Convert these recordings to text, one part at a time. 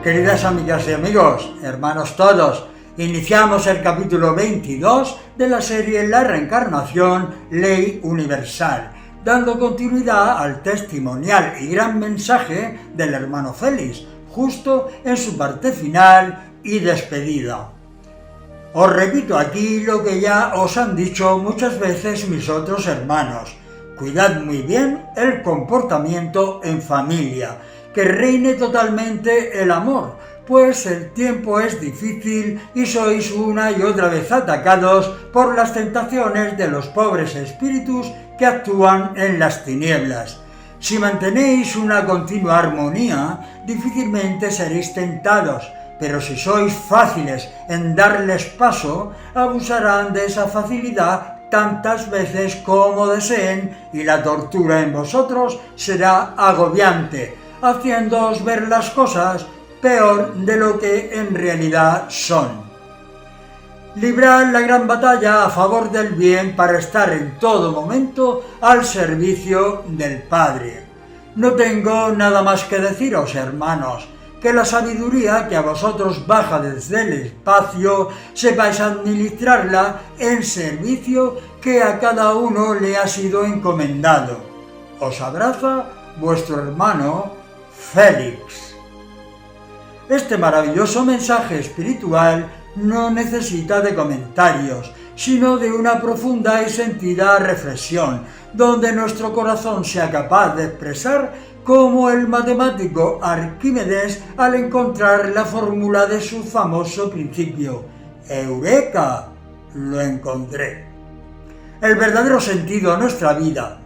Queridas amigas y amigos, hermanos todos, iniciamos el capítulo 22 de la serie La Reencarnación, Ley Universal, dando continuidad al testimonial y gran mensaje del hermano Félix, justo en su parte final y despedida. Os repito aquí lo que ya os han dicho muchas veces mis otros hermanos. Cuidad muy bien el comportamiento en familia, que reine totalmente el amor, pues el tiempo es difícil y sois una y otra vez atacados por las tentaciones de los pobres espíritus que actúan en las tinieblas. Si mantenéis una continua armonía, difícilmente seréis tentados, pero si sois fáciles en darles paso, abusarán de esa facilidad tantas veces como deseen y la tortura en vosotros será agobiante, haciéndoos ver las cosas peor de lo que en realidad son. Librad la gran batalla a favor del bien para estar en todo momento al servicio del Padre. No tengo nada más que deciros, hermanos, que la sabiduría que a vosotros baja desde el espacio sepáis administrarla en servicio que a cada uno le ha sido encomendado. Os abraza vuestro hermano Félix. Este maravilloso mensaje espiritual no necesita de comentarios, sino de una profunda y sentida reflexión, donde nuestro corazón sea capaz de expresar como el matemático Arquímedes al encontrar la fórmula de su famoso principio. ¡Eureka! Lo encontré. El verdadero sentido a nuestra vida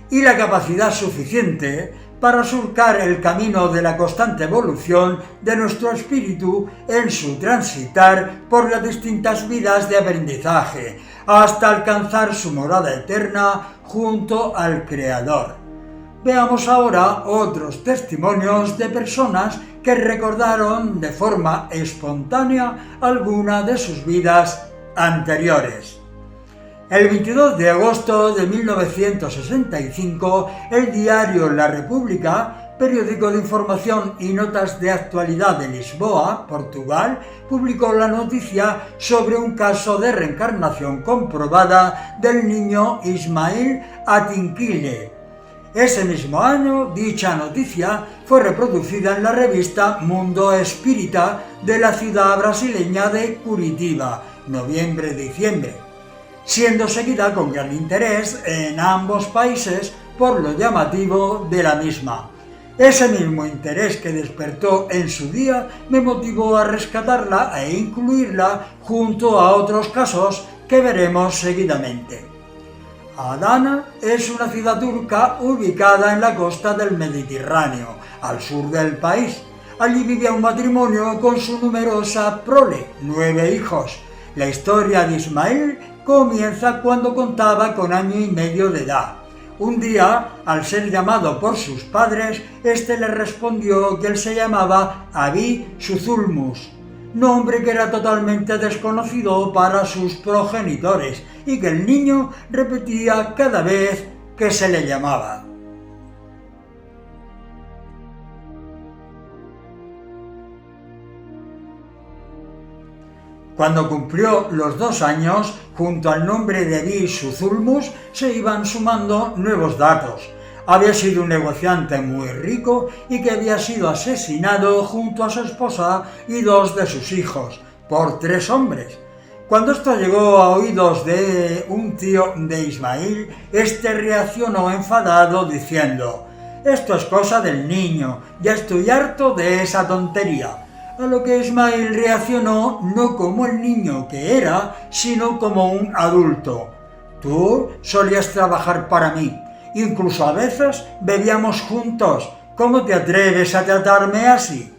y la capacidad suficiente para surcar el camino de la constante evolución de nuestro espíritu en su transitar por las distintas vidas de aprendizaje, hasta alcanzar su morada eterna junto al Creador. Veamos ahora otros testimonios de personas que recordaron de forma espontánea alguna de sus vidas anteriores. El 22 de agosto de 1965, el diario La República, periódico de información y notas de actualidad de Lisboa, Portugal, publicó la noticia sobre un caso de reencarnación comprobada del niño Ismail Atinquile. Ese mismo año, dicha noticia fue reproducida en la revista Mundo Espírita de la ciudad brasileña de Curitiba, noviembre-diciembre, siendo seguida con gran interés en ambos países por lo llamativo de la misma. Ese mismo interés que despertó en su día me motivó a rescatarla e incluirla junto a otros casos que veremos seguidamente. Adana es una ciudad turca ubicada en la costa del Mediterráneo, al sur del país. Allí vivía un matrimonio con su numerosa prole, 9 hijos. La historia de Ismail comienza cuando contaba con año y medio de edad. Un día, al ser llamado por sus padres, este le respondió que él se llamaba Abi Suzulmus, nombre que era totalmente desconocido para sus progenitores y que el niño repetía cada vez que se le llamaba. Cuando cumplió los 2 años, junto al nombre de Abi Suzulmus se iban sumando nuevos datos. Había sido un negociante muy rico y que había sido asesinado junto a su esposa y 2 de sus hijos, por 3 hombres. Cuando esto llegó a oídos de un tío de Ismail, este reaccionó enfadado diciendo: «Esto es cosa del niño, ya estoy harto de esa tontería». A lo que Ismail reaccionó no como el niño que era, sino como un adulto. «Tú solías trabajar para mí, incluso a veces bebíamos juntos. ¿Cómo te atreves a tratarme así?».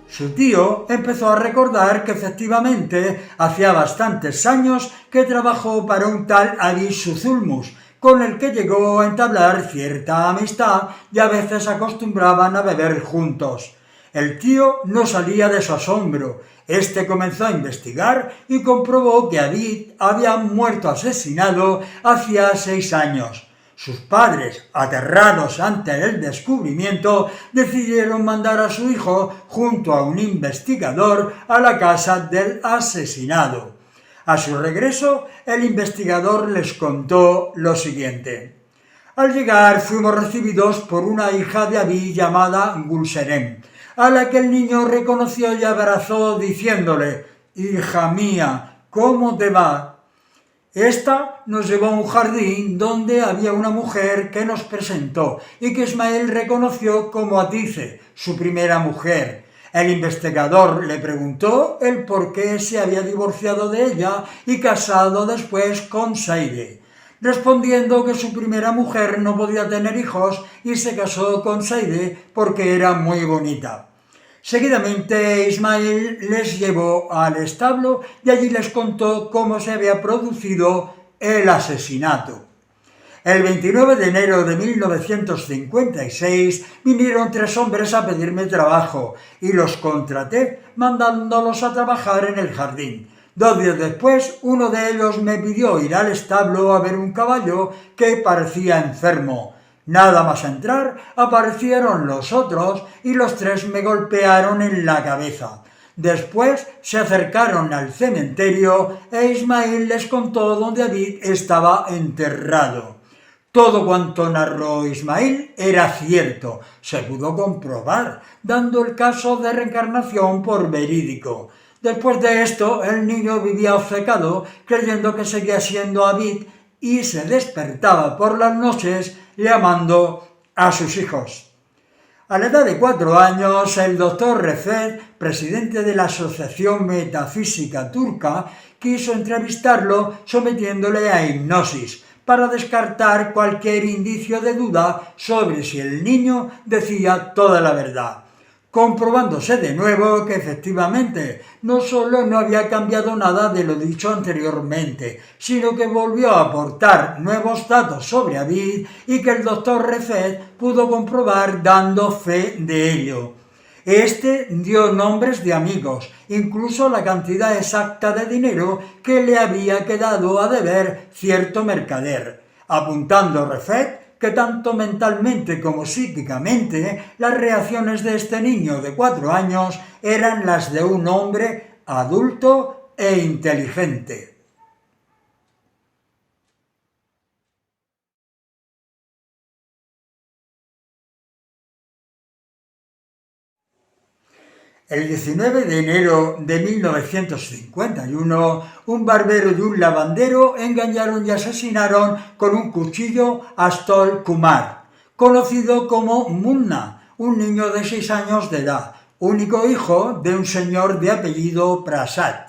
Su tío empezó a recordar que efectivamente hacía bastantes años que trabajó para un tal Abi Suzulmus, con el que llegó a entablar cierta amistad y a veces acostumbraban a beber juntos. El tío no salía de su asombro. Este comenzó a investigar y comprobó que Abi había muerto asesinado hacía 6 años. Sus padres, aterrados ante el descubrimiento, decidieron mandar a su hijo, junto a un investigador, a la casa del asesinado. A su regreso, el investigador les contó lo siguiente. Al llegar, fuimos recibidos por una hija de Abí llamada Gulserem, a la que el niño reconoció y abrazó diciéndole: «Hija mía, ¿cómo te va?». Esta nos llevó a un jardín donde había una mujer que nos presentó y que Ismael reconoció como Atice, su primera mujer. El investigador le preguntó el por qué se había divorciado de ella y casado después con Saide, respondiendo que su primera mujer no podía tener hijos y se casó con Saide porque era muy bonita. Seguidamente Ismael les llevó al establo y allí les contó cómo se había producido el asesinato. El 29 de enero de 1956 vinieron 3 hombres a pedirme trabajo y los contraté mandándolos a trabajar en el jardín. 2 días después, uno de ellos me pidió ir al establo a ver un caballo que parecía enfermo. Nada más entrar, aparecieron los otros y los 3 me golpearon en la cabeza. Después se acercaron al cementerio e Ismael les contó dónde David estaba enterrado. Todo cuanto narró Ismael era cierto, se pudo comprobar, dando el caso de reencarnación por verídico. Después de esto, el niño vivía obcecado, creyendo que seguía siendo Abid, y se despertaba por las noches llamando a sus hijos. A la edad de 4 años, el doctor Refet, presidente de la Asociación Metafísica Turca, quiso entrevistarlo sometiéndole a hipnosis para descartar cualquier indicio de duda sobre si el niño decía toda la verdad, comprobándose de nuevo que efectivamente no solo no había cambiado nada de lo dicho anteriormente, sino que volvió a aportar nuevos datos sobre Abid y que el doctor Refet pudo comprobar dando fe de ello. Este dio nombres de amigos, incluso la cantidad exacta de dinero que le había quedado a deber cierto mercader, apuntando Refet que tanto mentalmente como psíquicamente las reacciones de este niño de 4 años eran las de un hombre adulto e inteligente. El 19 de enero de 1951, un barbero y un lavandero engañaron y asesinaron con un cuchillo a Stol Kumar, conocido como Munna, un niño de 6 años de edad, único hijo de un señor de apellido Prasad.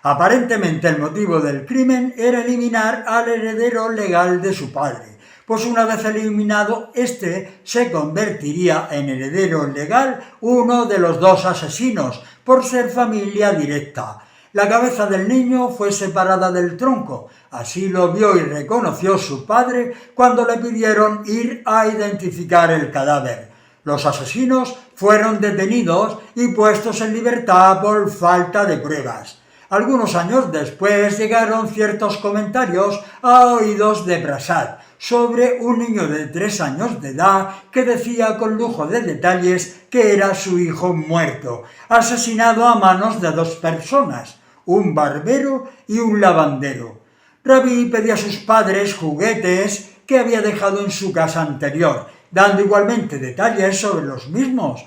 Aparentemente el motivo del crimen era eliminar al heredero legal de su padre, pues una vez eliminado este, se convertiría en heredero legal uno de los 2 asesinos, por ser familia directa. La cabeza del niño fue separada del tronco, así lo vio y reconoció su padre cuando le pidieron ir a identificar el cadáver. Los asesinos fueron detenidos y puestos en libertad por falta de pruebas. Algunos años después llegaron ciertos comentarios a oídos de Prasad sobre un niño de 3 años de edad que decía con lujo de detalles que era su hijo muerto, asesinado a manos de 2 personas, un barbero y un lavandero. Rabí pedía a sus padres juguetes que había dejado en su casa anterior, dando igualmente detalles sobre los mismos.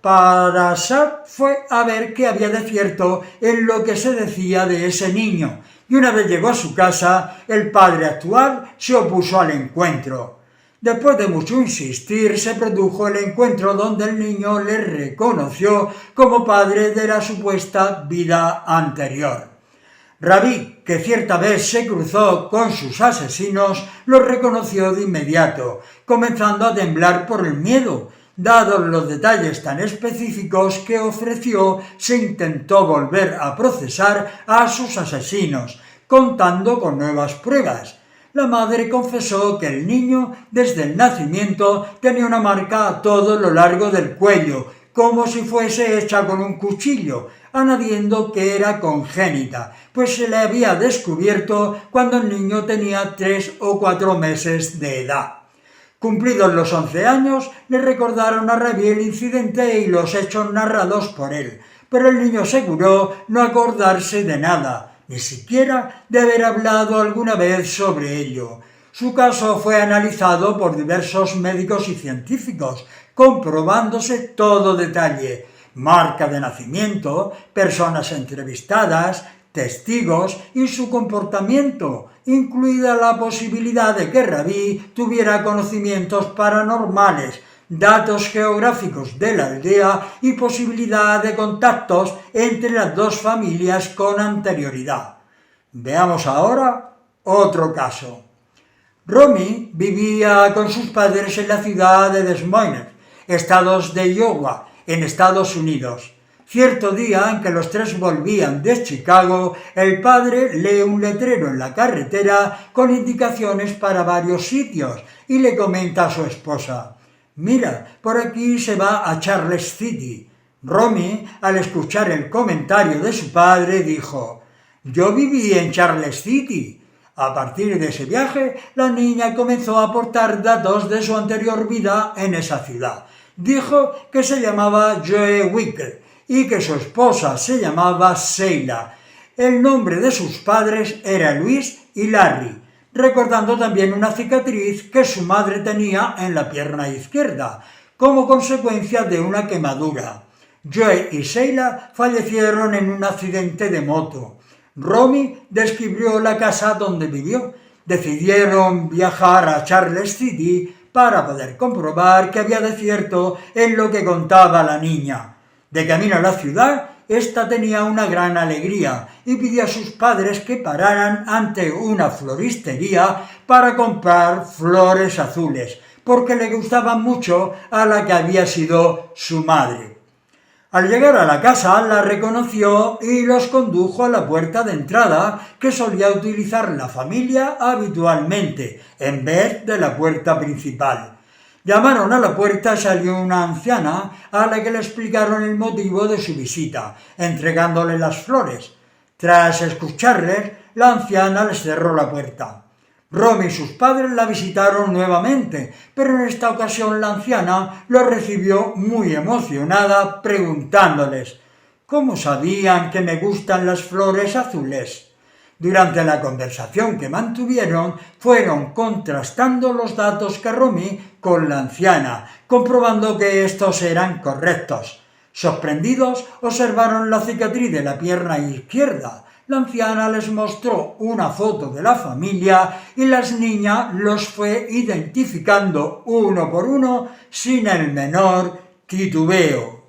Prasad fue a ver qué había de cierto en lo que se decía de ese niño, y una vez llegó a su casa, el padre actual se opuso al encuentro. Después de mucho insistir, se produjo el encuentro donde el niño le reconoció como padre de la supuesta vida anterior. Rabí, que cierta vez se cruzó con sus asesinos, los reconoció de inmediato, comenzando a temblar por el miedo. Dados los detalles tan específicos que ofreció, se intentó volver a procesar a sus asesinos, contando con nuevas pruebas. La madre confesó que el niño, desde el nacimiento, tenía una marca a todo lo largo del cuello, como si fuese hecha con un cuchillo, añadiendo que era congénita, pues se le había descubierto cuando el niño tenía 3 o 4 meses de edad. Cumplidos los 11 años, le recordaron a Rabi el incidente y los hechos narrados por él, pero el niño aseguró no acordarse de nada, ni siquiera de haber hablado alguna vez sobre ello. Su caso fue analizado por diversos médicos y científicos, comprobándose todo detalle: marca de nacimiento, personas entrevistadas, testigos y su comportamiento, incluida la posibilidad de que Rabi tuviera conocimientos paranormales, datos geográficos de la aldea y posibilidad de contactos entre las dos familias con anterioridad. Veamos ahora otro caso. Romy vivía con sus padres en la ciudad de Des Moines, estados de Iowa, en Estados Unidos. Cierto día en que los tres volvían de Chicago, el padre lee un letrero en la carretera con indicaciones para varios sitios y le comenta a su esposa: «Mira, por aquí se va a Charles City». Romy, al escuchar el comentario de su padre, dijo: «Yo viví en Charles City». A partir de ese viaje, la niña comenzó a aportar datos de su anterior vida en esa ciudad. Dijo que se llamaba Joe Wickle y que su esposa se llamaba Sheila. El nombre de sus padres era Luis y Larry, recordando también una cicatriz que su madre tenía en la pierna izquierda, como consecuencia de una quemadura. Joe y Sheila fallecieron en un accidente de moto. Romy describió la casa donde vivió. Decidieron viajar a Charles City para poder comprobar que había de cierto en lo que contaba la niña. De camino a la ciudad, ésta tenía una gran alegría y pidió a sus padres que pararan ante una floristería para comprar flores azules, porque le gustaban mucho a la que había sido su madre. Al llegar a la casa, la reconoció y los condujo a la puerta de entrada que solía utilizar la familia habitualmente, en vez de la puerta principal. Llamaron a la puerta y salió una anciana a la que le explicaron el motivo de su visita, entregándole las flores. Tras escucharles, la anciana les cerró la puerta. Romy y sus padres la visitaron nuevamente, pero en esta ocasión la anciana los recibió muy emocionada, preguntándoles: «¿Cómo sabían que me gustan las flores azules?». Durante la conversación que mantuvieron, fueron contrastando los datos que Romy con la anciana, comprobando que estos eran correctos. Sorprendidos, observaron la cicatriz de la pierna izquierda. La anciana les mostró una foto de la familia y las niñas los fue identificando uno por uno sin el menor titubeo.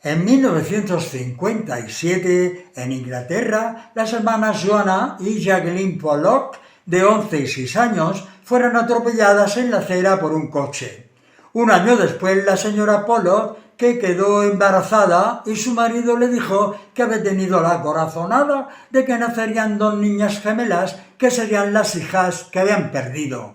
En 1957, en Inglaterra, las hermanas Joanna y Jacqueline Pollock, de 11 y 6 años, fueron atropelladas en la acera por un coche. Un año después, la señora Pollock, que quedó embarazada, y su marido le dijo que había tenido la corazonada de que nacerían 2 niñas gemelas que serían las hijas que habían perdido.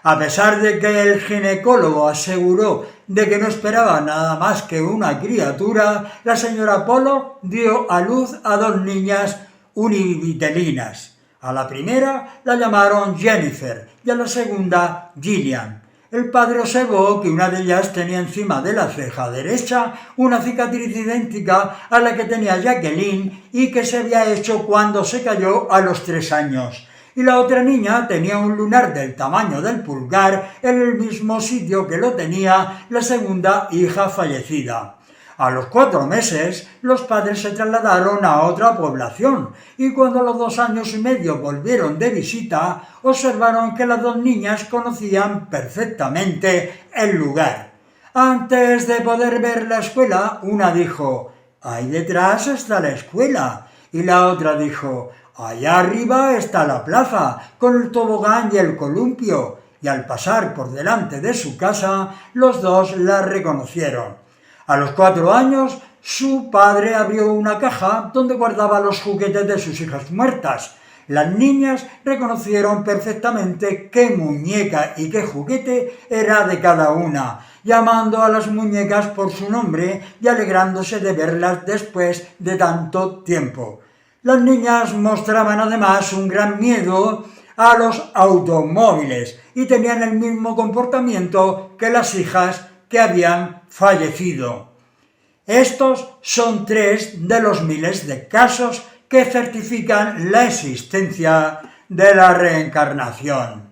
A pesar de que el ginecólogo aseguró de que no esperaba nada más que una criatura, la señora Pollock dio a luz a 2 niñas univitelinas. A la primera la llamaron Jennifer y a la segunda Gillian. El padre observó que una de ellas tenía encima de la ceja derecha una cicatriz idéntica a la que tenía Jacqueline y que se había hecho cuando se cayó a los 3 años. Y la otra niña tenía un lunar del tamaño del pulgar en el mismo sitio que lo tenía la segunda hija fallecida. A los 4 meses, los padres se trasladaron a otra población y cuando a los 2 años y medio volvieron de visita, observaron que las 2 niñas conocían perfectamente el lugar. Antes de poder ver la escuela, una dijo: «Ahí detrás está la escuela», y la otra dijo: «Allá arriba está la plaza, con el tobogán y el columpio», y al pasar por delante de su casa, los dos la reconocieron. A los 4 años, su padre abrió una caja donde guardaba los juguetes de sus hijas muertas. Las niñas reconocieron perfectamente qué muñeca y qué juguete era de cada una, llamando a las muñecas por su nombre y alegrándose de verlas después de tanto tiempo. Las niñas mostraban además un gran miedo a los automóviles y tenían el mismo comportamiento que las hijas que habían fallecido. Estos son 3 de los miles de casos que certifican la existencia de la reencarnación.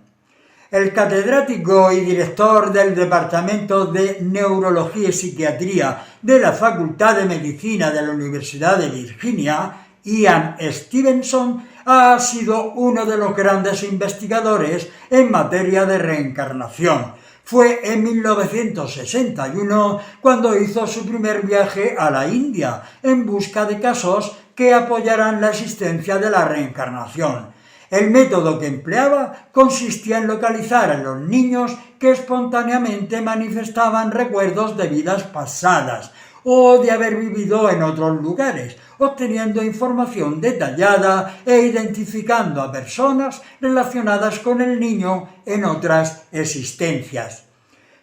El catedrático y director del Departamento de Neurología y Psiquiatría de la Facultad de Medicina de la Universidad de Virginia, Ian Stevenson, ha sido uno de los grandes investigadores en materia de reencarnación. Fue en 1961 cuando hizo su primer viaje a la India en busca de casos que apoyaran la existencia de la reencarnación. El método que empleaba consistía en localizar a los niños que espontáneamente manifestaban recuerdos de vidas pasadas o de haber vivido en otros lugares, obteniendo información detallada e identificando a personas relacionadas con el niño en otras existencias.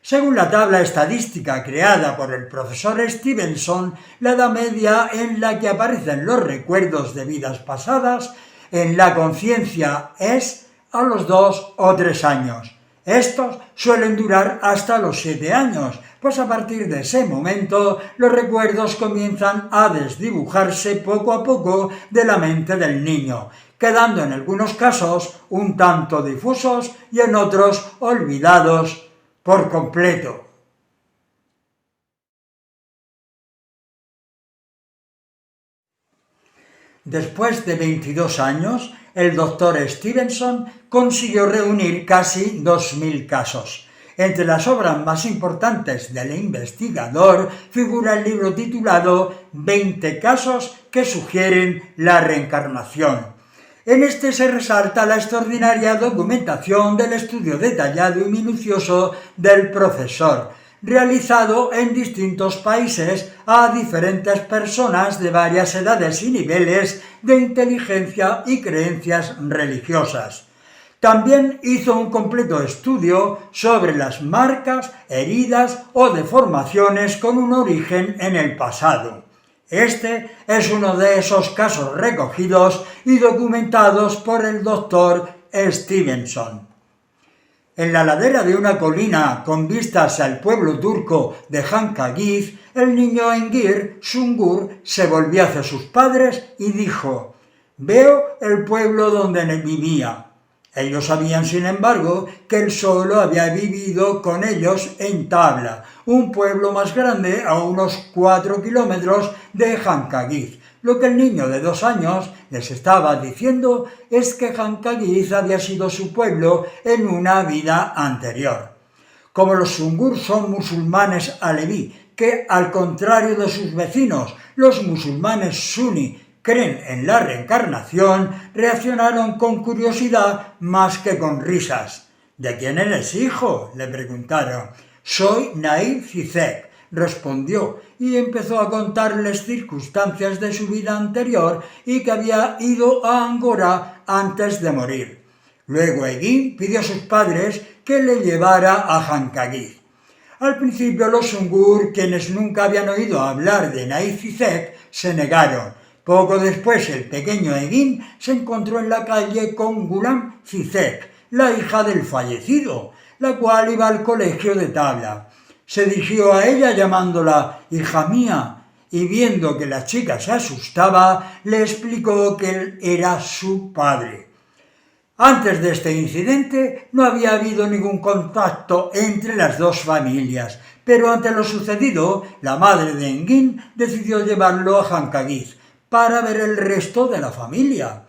Según la tabla estadística creada por el profesor Stevenson, la edad media en la que aparecen los recuerdos de vidas pasadas en la conciencia es a los 2 o 3 años. Estos suelen durar hasta los 7 años, pues a partir de ese momento los recuerdos comienzan a desdibujarse poco a poco de la mente del niño, quedando en algunos casos un tanto difusos y en otros olvidados por completo. Después de 22 años, el doctor Stevenson consiguió reunir casi 2.000 casos. Entre las obras más importantes del investigador figura el libro titulado 20 casos que sugieren la reencarnación. En este se resalta la extraordinaria documentación del estudio detallado y minucioso del profesor, realizado en distintos países a diferentes personas de varias edades y niveles de inteligencia y creencias religiosas. También hizo un completo estudio sobre las marcas, heridas o deformaciones con un origen en el pasado. Este es uno de esos casos recogidos y documentados por el doctor Stevenson. En la ladera de una colina con vistas al pueblo turco de Hankaghiz, el niño Engir Sungur se volvió hacia sus padres y dijo: «Veo el pueblo donde vivía». Ellos sabían, sin embargo, que él solo había vivido con ellos en Tabla, un pueblo más grande a unos 4 kilómetros de Hankaghiz. Lo que el niño de 2 años les estaba diciendo es que Hankaghiz había sido su pueblo en una vida anterior. Como los Sungur son musulmanes aleví, que al contrario de sus vecinos, los musulmanes suní, creen en la reencarnación, reaccionaron con curiosidad más que con risas. «¿De quién eres hijo?», le preguntaron. «Soy Naif Zizek», respondió, y empezó a contarles circunstancias de su vida anterior y que había ido a Angora antes de morir. Luego Egin pidió a sus padres que le llevara a Hankaghiz. Al principio los Sungur, quienes nunca habían oído hablar de Naif Zizek, se negaron. Poco después el pequeño Egin se encontró en la calle con Gulam Zizek, la hija del fallecido, la cual iba al colegio de Tabla. Se dirigió a ella llamándola «hija mía», y viendo que la chica se asustaba, le explicó que él era su padre. Antes de este incidente no había habido ningún contacto entre las dos familias, pero ante lo sucedido, la madre de Engin decidió llevarlo a Hankaghiz para ver el resto de la familia.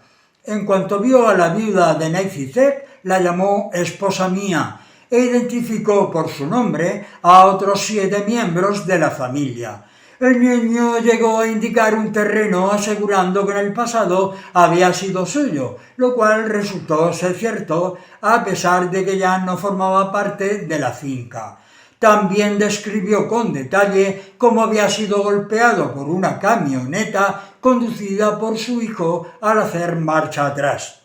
En cuanto vio a la viuda de Naif Zizek, la llamó «esposa mía» e identificó por su nombre a otros 7 miembros de la familia. El niño llegó a indicar un terreno asegurando que en el pasado había sido suyo, lo cual resultó ser cierto a pesar de que ya no formaba parte de la finca. También describió con detalle cómo había sido golpeado por una camioneta conducida por su hijo al hacer marcha atrás.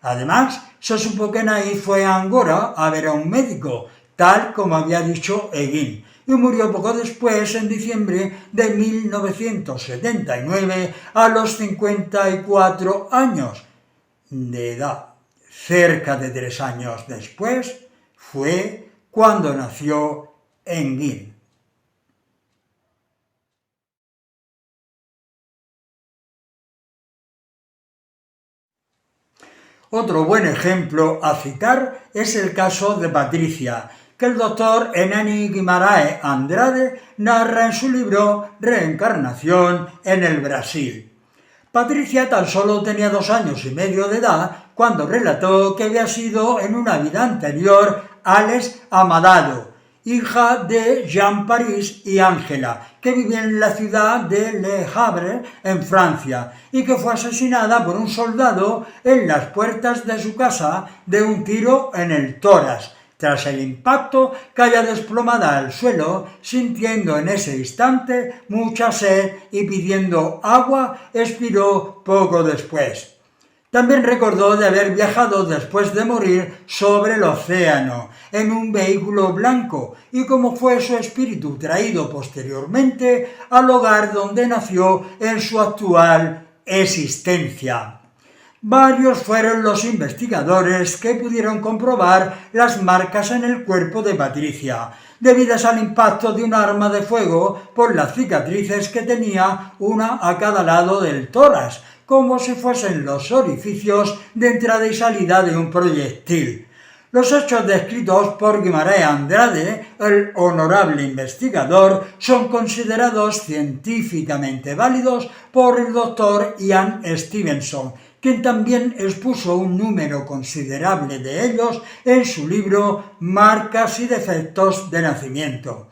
Además, se supo que Naiz fue a Angora a ver a un médico, tal como había dicho Egin, y murió poco después, en diciembre de 1979, a los 54 años de edad. Cerca de 3 años después fue cuando nació Engin. Otro buen ejemplo a citar es el caso de Patricia, que el doctor Enani Guimaraes Andrade narra en su libro Reencarnación en el Brasil. Patricia tan solo tenía 2 años y medio de edad cuando relató que había sido en una vida anterior Alex Amadado, hija de Jean Paris y Ángela, que vivía en la ciudad de Le Havre, en Francia, y que fue asesinada por un soldado en las puertas de su casa de un tiro en el tórax. Tras el impacto, cayó desplomada al suelo, sintiendo en ese instante mucha sed y pidiendo agua, expiró poco después. También recordó de haber viajado después de morir sobre el océano, en un vehículo blanco, y cómo fue su espíritu traído posteriormente al hogar donde nació en su actual existencia. Varios fueron los investigadores que pudieron comprobar las marcas en el cuerpo de Patricia, debidas al impacto de un arma de fuego por las cicatrices que tenía una a cada lado del tórax, como si fuesen los orificios de entrada y salida de un proyectil. Los hechos descritos por Guimaraes Andrade, el honorable investigador, son considerados científicamente válidos por el doctor Ian Stevenson, quien también expuso un número considerable de ellos en su libro Marcas y defectos de nacimiento.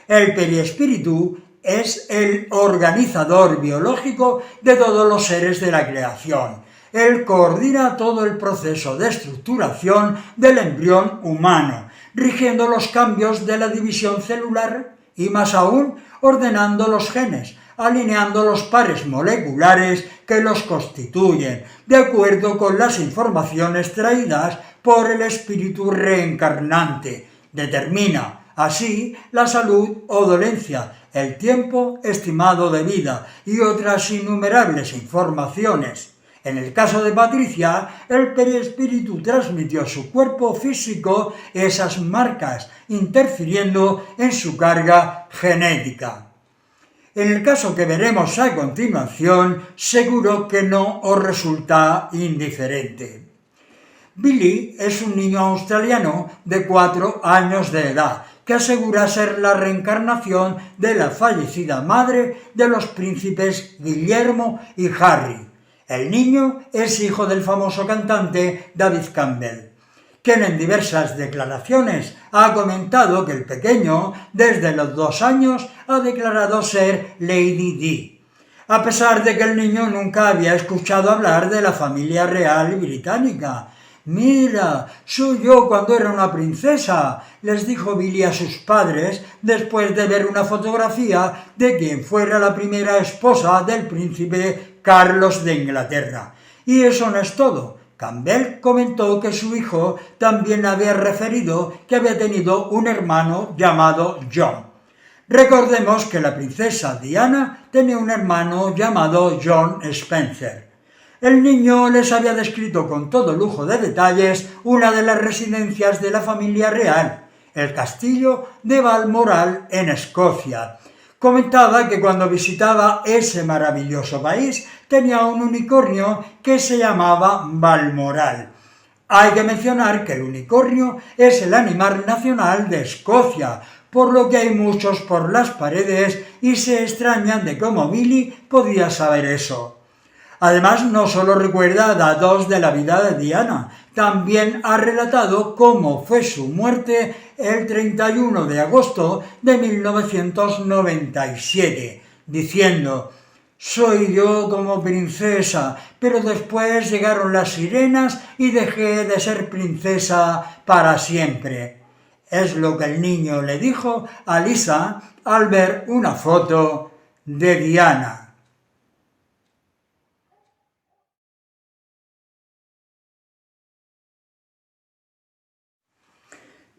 El periespíritu es el organizador biológico de todos los seres de la creación. Él coordina todo el proceso de estructuración del embrión humano, rigiendo los cambios de la división celular y, más aún, ordenando los genes, alineando los pares moleculares que los constituyen, de acuerdo con las informaciones traídas por el espíritu reencarnante. Determina así la salud o dolencia, el tiempo estimado de vida y otras innumerables informaciones. En el caso de Patricia, el periespíritu transmitió a su cuerpo físico esas marcas, interfiriendo en su carga genética. En el caso que veremos a continuación, seguro que no os resulta indiferente. Billy es un niño australiano de 4 años de edad, que asegura ser la reencarnación de la fallecida madre de los príncipes Guillermo y Harry. El niño es hijo del famoso cantante David Campbell, quien en diversas declaraciones ha comentado que el pequeño, desde los 2 años, ha declarado ser Lady Di, a pesar de que el niño nunca había escuchado hablar de la familia real británica. «Mira, soy yo cuando era una princesa», les dijo Billy a sus padres después de ver una fotografía de quien fuera la primera esposa del príncipe Carlos de Inglaterra. Y eso no es todo. Campbell comentó que su hijo también había referido que había tenido un hermano llamado John. Recordemos que la princesa Diana tenía un hermano llamado John Spencer. El niño les había descrito con todo lujo de detalles una de las residencias de la familia real, el castillo de Balmoral en Escocia. Comentaba que cuando visitaba ese maravilloso país tenía un unicornio que se llamaba Balmoral. Hay que mencionar que el unicornio es el animal nacional de Escocia, por lo que hay muchos por las paredes y se extrañan de cómo Billy podía saber eso. Además, no solo recuerda datos de la vida de Diana, también ha relatado cómo fue su muerte el 31 de agosto de 1997, diciendo: «Soy yo como princesa, pero después llegaron las sirenas y dejé de ser princesa para siempre». es lo que el niño le dijo a Lisa al ver una foto de Diana.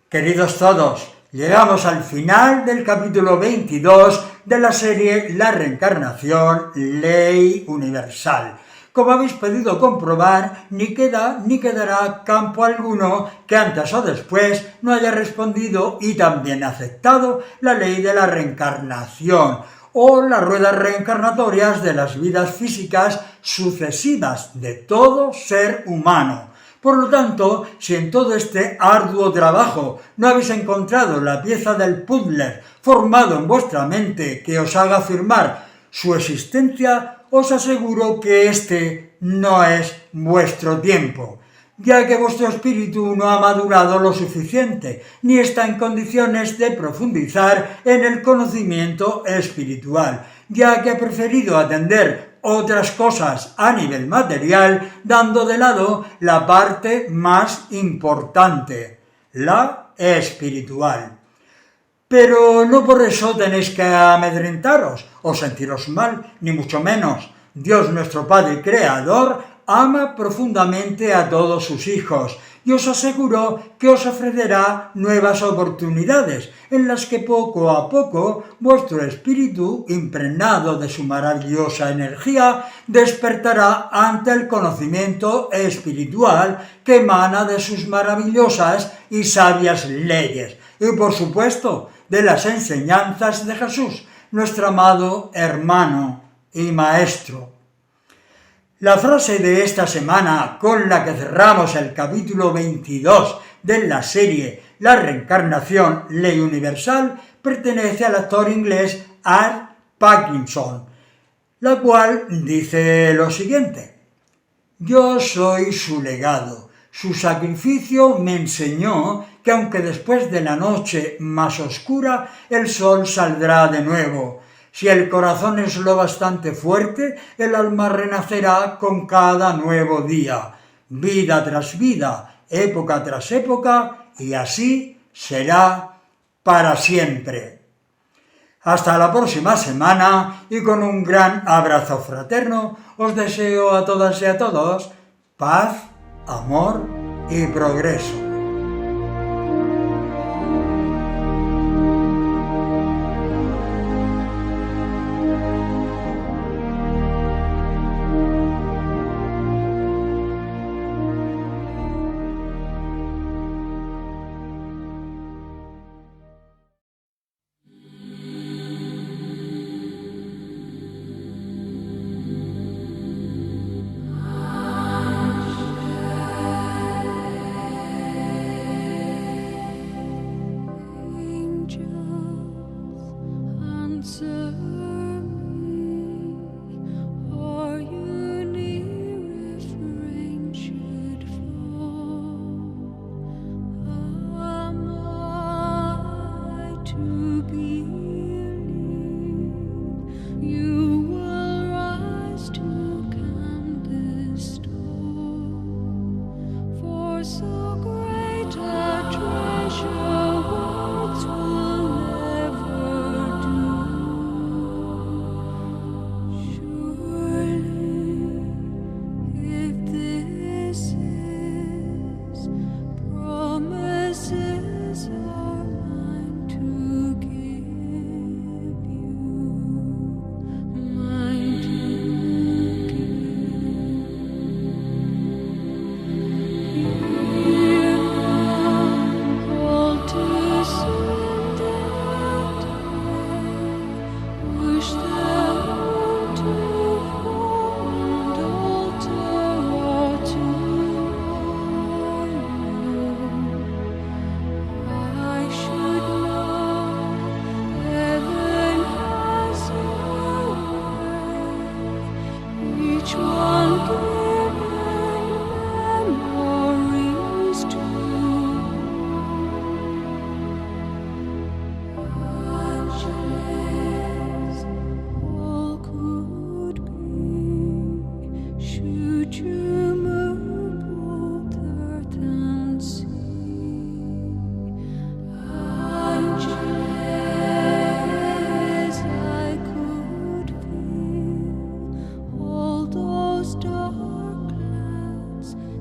Queridos todos, llegamos al final del capítulo 22 de la serie La reencarnación, ley universal. Como habéis podido comprobar, ni quedará campo alguno que antes o después no haya respondido y también aceptado la ley de la reencarnación o las ruedas reencarnatorias de las vidas físicas sucesivas de todo ser humano. Por lo tanto, si en todo este arduo trabajo no habéis encontrado la pieza del puzzle formado en vuestra mente que os haga afirmar su existencia, os aseguro que este no es vuestro tiempo, ya que vuestro espíritu no ha madurado lo suficiente, ni está en condiciones de profundizar en el conocimiento espiritual, ya que ha preferido atender otras cosas a nivel material, dando de lado la parte más importante, la espiritual. Pero no por eso tenéis que amedrentaros o sentiros mal, ni mucho menos. Dios nuestro Padre Creador ama profundamente a todos sus hijos y os aseguro que os ofrecerá nuevas oportunidades en las que poco a poco vuestro espíritu, impregnado de su maravillosa energía, despertará ante el conocimiento espiritual que emana de sus maravillosas y sabias leyes y, por supuesto, de las enseñanzas de Jesús, nuestro amado hermano y maestro. La frase de esta semana con la que cerramos el capítulo 22 de la serie La reencarnación, ley universal, pertenece al actor inglés Art Parkinson, la cual dice lo siguiente: yo soy su legado. Su sacrificio me enseñó que aunque después de la noche más oscura el sol saldrá de nuevo. Si el corazón es lo bastante fuerte, el alma renacerá con cada nuevo día, vida tras vida, época tras época, y así será para siempre. Hasta la próxima semana y con un gran abrazo fraterno os deseo a todas y a todos paz, amor y progreso.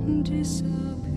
disappear.